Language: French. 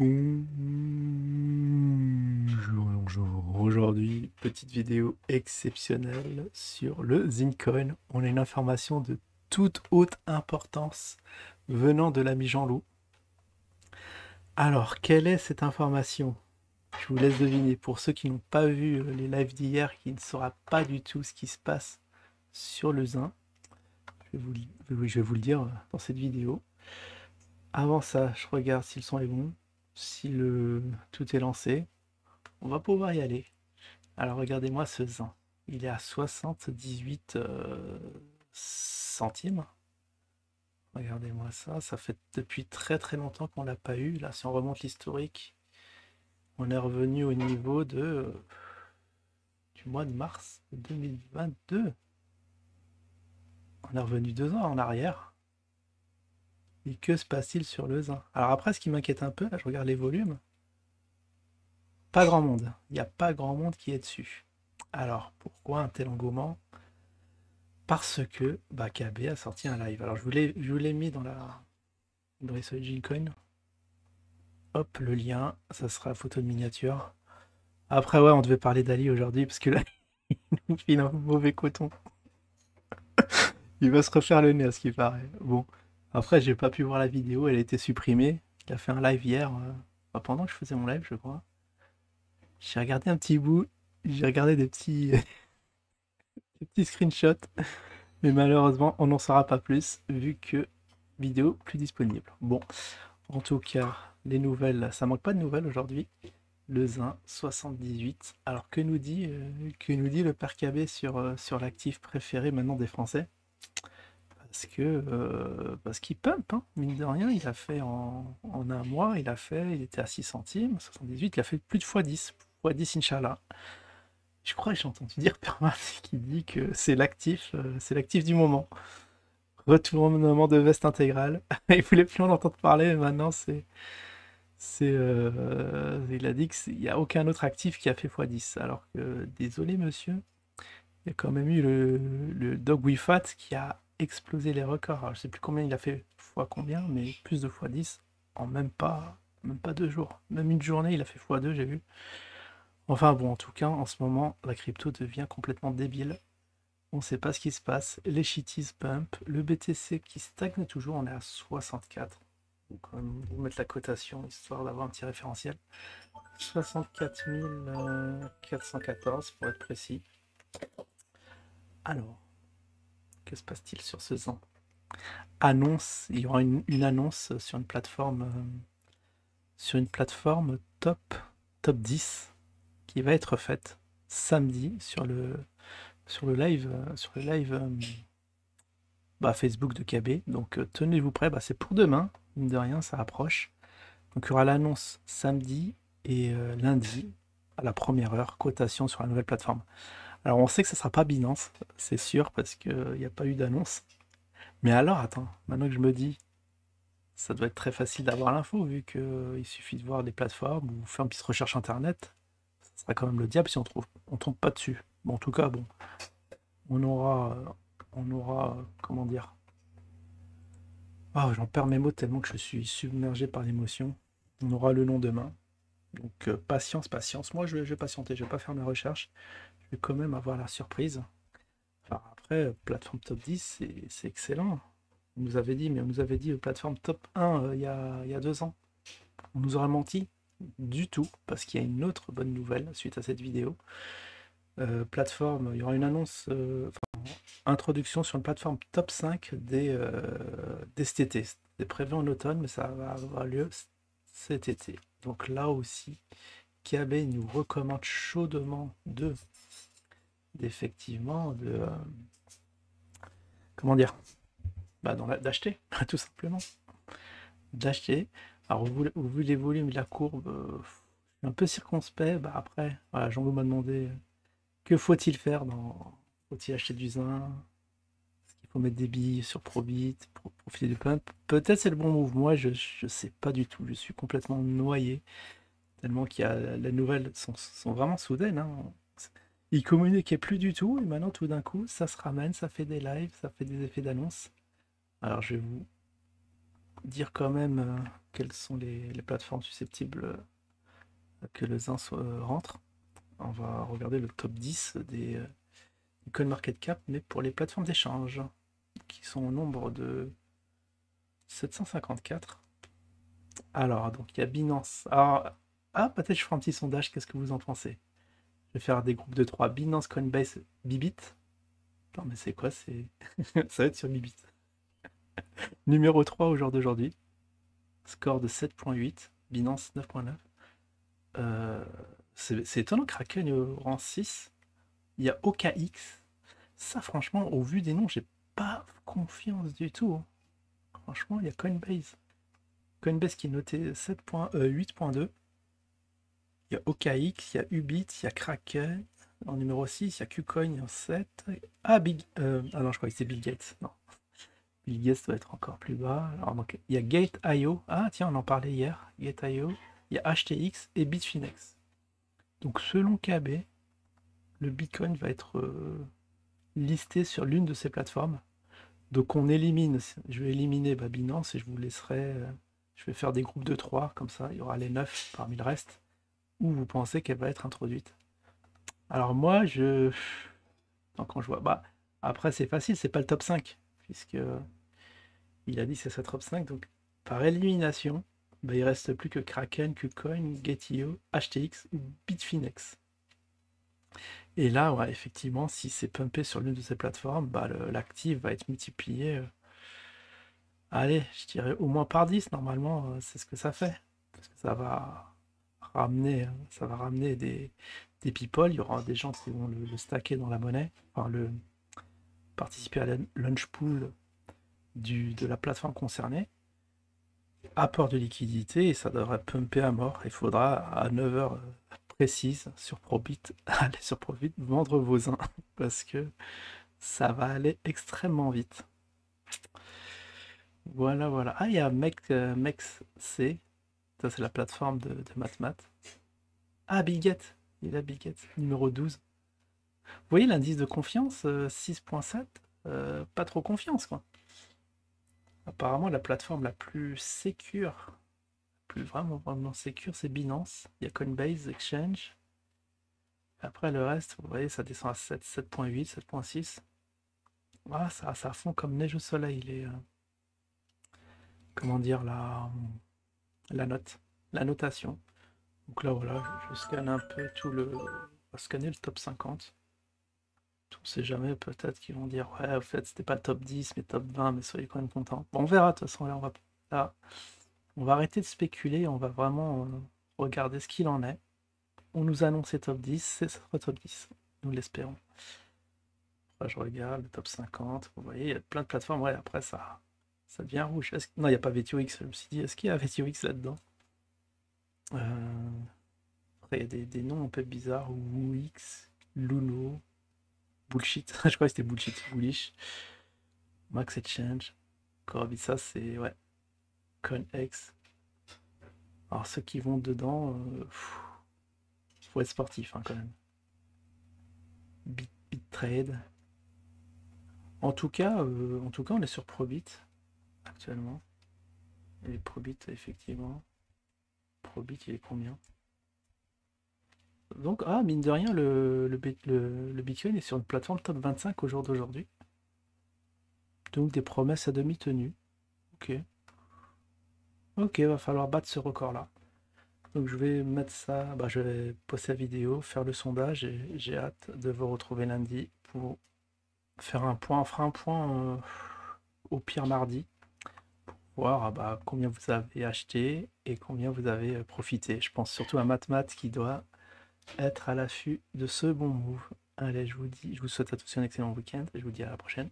Bonjour. Aujourd'hui, petite vidéo exceptionnelle sur le Zincoin. On a une information de toute haute importance venant de l'ami Jean-Loup. Alors, quelle est cette information? Je vous laisse deviner. Pour ceux qui n'ont pas vu les lives d'hier, qui ne saura pas du tout ce qui se passe sur le Zin, je vais vous le dire dans cette vidéo. Avant ça, je regarde si le son est bon, si tout est lancé. On va pouvoir y aller. Alors regardez-moi ce Zin. Il est à 78 centimes. Regardez-moi ça. Ça fait depuis très très longtemps qu'on l'a pas eu. Là, si on remonte l'historique, on est revenu au niveau du mois de mars 2022. On est revenu 2 ans en arrière. Et que se passe-t-il sur le Zin? Alors après, ce qui m'inquiète un peu, là, je regarde les volumes. Pas grand monde. Il n'y a pas grand monde qui est dessus. Alors, pourquoi un tel engouement? Parce que KB a sorti un live. Alors, je vous l'ai mis dans les Solid Coin. Hop, le lien. Ça sera photo de miniature. Après, ouais, on devait parler d'Ali aujourd'hui parce que là, il nous file un mauvais coton. Il va se refaire le nez à ce qui paraît. Bon. Après, j'ai pas pu voir la vidéo. Elle a été supprimée. Il a fait un live hier. Pendant que je faisais mon live, je crois. J'ai regardé un petit bout. J'ai regardé des petits, des petits screenshots. Mais malheureusement, on n'en saura pas plus, vu que vidéo plus disponible. Bon, en tout cas, les nouvelles, ça manque pas de nouvelles aujourd'hui. Le Zin 78. Alors que nous dit le père KB sur l'actif préféré maintenant des Français? Parce qu'il pump, hein, mine de rien, il a fait en un mois, il était à 6 centimes, 78, il a fait plus de x10 Inch'Allah. Je crois que j'ai entendu dire Permas qui dit que c'est l'actif du moment. Retournement de veste intégrale. Il voulait plus en entendre parler, mais maintenant il a dit qu'il n'y a aucun autre actif qui a fait x10. Alors que, désolé monsieur, il y a quand même eu le Dog Wifat qui a explosé les records. Alors, je sais plus combien il a fait fois combien, mais plus de x10 en même pas 2 jours. Même une journée, il a fait x2, j'ai vu. Enfin bon, en tout cas, en ce moment, la crypto devient complètement débile. On ne sait pas ce qui se passe. Les shitties pump. Le BTC qui stagne toujours. On est à 64. Donc, on va vous mettre la cotation histoire d'avoir un petit référentiel. 64 414 pour être précis. Alors, que se passe-t-il sur ce Zin? Annonce. Il y aura une annonce sur une plateforme top 10 qui va être faite samedi sur le live Facebook de KB. Donc tenez-vous prêts, c'est pour demain, mine de rien, ça approche. Donc il y aura l'annonce samedi et lundi à la première heure, cotation sur la nouvelle plateforme. Alors on sait que ça sera pas Binance, c'est sûr, parce qu'il n'y a pas eu d'annonce. Mais alors, attends, maintenant que je me dis, ça doit être très facile d'avoir l'info, vu qu'il suffit de voir des plateformes ou faire une petite recherche internet. Ça sera quand même le diable si on tombe pas dessus. Bon, en tout cas, bon, on aura, comment dire. Ah, j'en perds mes mots tellement que je suis submergé par l'émotion. On aura le nom demain. Donc patience, patience. Moi, je vais patienter, je vais pas faire mes recherches. Je vais quand même avoir la surprise. Enfin, après, plateforme top 10, c'est excellent. On nous avait dit, mais on nous avait dit plateforme top 1 il y a 2 ans. On nous aurait menti du tout, parce qu'il y a une autre bonne nouvelle suite à cette vidéo. Plateforme, il y aura une annonce, introduction sur une plateforme top 5 des STT. C'est prévu en automne, mais ça va avoir lieu cet été. Donc là aussi, KB nous recommande chaudement d'effectivement, comment dire, d'acheter, tout simplement. D'acheter. Alors, au vu les volumes de la courbe, je suis un peu circonspect. Après, voilà, Jean-Loup m'a demandé que faut-il faire faut-il acheter du Zin? Est-ce qu'il faut mettre des billes sur Probit pour profiter du pump? Peut-être c'est le bon move. Moi, je sais pas du tout. Je suis complètement noyé. Tellement les nouvelles sont vraiment soudaines, hein. Ils communiquaient plus du tout, et maintenant tout d'un coup, ça se ramène, ça fait des lives, ça fait des effets d'annonce. Alors dire quand même quelles sont les plateformes susceptibles que le ZIN rentre. On va regarder le top 10 du CoinMarketCap, mais pour les plateformes d'échange, qui sont au nombre de 754. Alors, donc il y a Binance. Alors, peut-être je ferai un petit sondage, qu'est-ce que vous en pensez? Je vais faire des groupes de 3. Binance, Coinbase, Bybit. Non, mais c'est quoi? Ça va être sur Bybit. Numéro 3 au jour d'aujourd'hui. Score de 7.8. Binance 9.9. C'est étonnant, Kraken est au rang 6. Il y a OKX. Ça, franchement, au vu des noms, j'ai pas confiance du tout, hein. Franchement, il y a Coinbase. Coinbase qui est noté 8.2. Il y a OKX, il y a Ubit, il y a Kraken. En numéro 6, il y a KuCoin en 7. Ah, non, je crois que c'est Bill Gates. Non. Bill Gates doit être encore plus bas. Alors, donc, il y a Gate.io. Ah, tiens, on en parlait hier. Gate.io. Il y a HTX et Bitfinex. Donc, selon KB, le Bitcoin va être listé sur l'une de ces plateformes. Donc, on élimine. Je vais éliminer Binance et je vous laisserai. Je vais faire des groupes de 3, comme ça, il y aura les 9 parmi le reste. Où vous pensez qu'elle va être introduite? Alors, moi, quand je vois. Après, c'est facile, c'est pas le top 5, puisque il a dit c'est sa top 5, donc par élimination, il reste plus que Kraken, KuCoin, Gate.io, HTX ou Bitfinex. Et là, ouais, effectivement, si c'est pumpé sur l'une de ces plateformes, l'actif va être multiplié. Allez, je dirais au moins par 10, normalement, c'est ce que ça fait. Parce que ça va ramener des people, il y aura des gens qui vont le stacker dans la monnaie, enfin participer à la launch pool de la plateforme concernée, apport de liquidité, et ça devrait pumper à mort. Il faudra à 9h précise sur Probit, aller sur Probit, vendre vos uns, parce que ça va aller extrêmement vite. Voilà, voilà. Ah, il y a MEXC, ça c'est la plateforme de MathMat. Ah, Biget, il a Biget, numéro 12. Vous voyez l'indice de confiance, 6.7, pas trop confiance, quoi. Apparemment, la plateforme la plus sécure, plus vraiment sécure, c'est Binance. Il y a Coinbase, Exchange. Après, le reste, vous voyez, ça descend à 7, 7.8, 7.6. Ah, ça fond comme neige au soleil, comment dire, la note, la notation. Donc là, voilà, je scanne un peu on va scanner le top 50. On sait jamais, peut-être qu'ils vont dire, ouais, au fait, c'était pas le top 10, mais top 20, mais soyez quand même contents. Bon, on verra, de toute façon, là, on va arrêter de spéculer, on va vraiment regarder ce qu'il en est. On nous annonçait top 10, c'est sera top 10, nous l'espérons. Après, je regarde le top 50, vous voyez, il y a plein de plateformes, ouais, après ça devient rouge. Non, il n'y a pas VTOX, je me suis dit, est-ce qu'il y a VTOX là-dedans? Après, il y a des noms un peu bizarres, WooX, Luno, Bullshit, je crois que c'était Bullshit, Bullish, Max Exchange, Corbit, ça c'est, ouais, ConX. Alors ceux qui vont dedans, faut être sportif hein, quand même. BitTrade. En tout cas, on est sur Probit actuellement. Et Probit, effectivement. Probit, il est combien? Donc, mine de rien, le Bitcoin est sur une plateforme top 25 au jour d'aujourd'hui. Donc des promesses à demi tenues. Ok. Ok, va falloir battre ce record-là. Donc je vais mettre ça, je vais poster la vidéo, faire le sondage et j'ai hâte de vous retrouver lundi pour faire un point. On fera un point au pire mardi. Voir combien vous avez acheté et combien vous avez profité. Je pense surtout à MathMat qui doit être à l'affût de ce bon move. Allez, je vous souhaite à tous un excellent week-end et je vous dis à la prochaine.